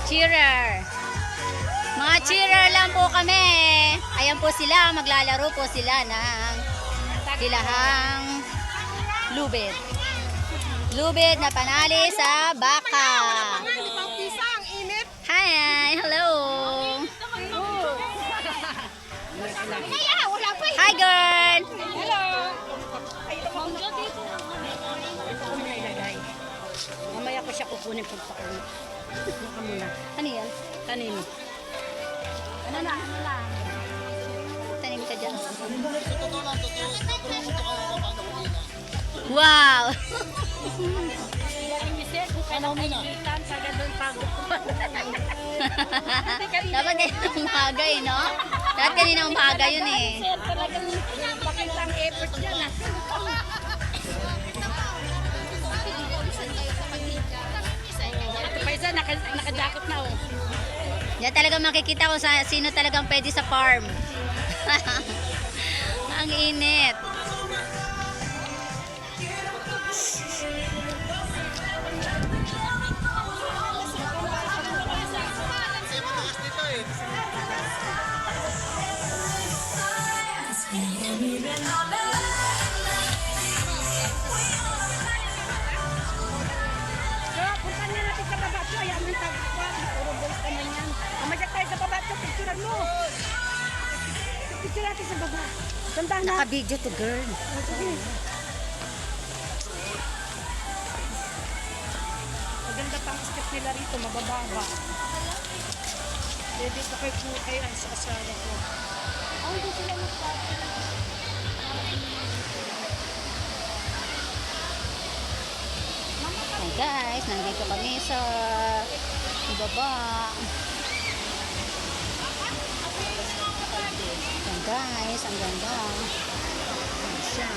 Cheerer. Mga cheerer lang po kami. Ayan po sila, maglalaro po sila ng kilahang lubid. Lubid na panali sa baka. Hi, hello. Hi, girl. Mamaya ko siya kukunin pagpakunin. Maka muna. Ano yan? Kanino? Ano lang? Tanim ka dyan. Wow! Dapat kanina umaga eh, no? Dapat kanina umaga yun eh. Talagang pakita ang effort dyan ah. Ito pa isa, naka-jacket na oh. Diyan talaga makikita kung sino talagang pwede sa farm. Ang init. Punta na natin sa baba. So, ayan ang tagpuan. Puro boys naman yan. Mamajak tayo sa baba. Picturean mo. Picture natin sa baba. Tandaan na. Naka-video to, girl. Sige. Maganda pang step nila rito. Mabababa. Dito kay sa asawa ko. Hindi sila magpapit. Hey guys, nandito kami sa baba. Ayan guys, ang ganda. Ayan siya.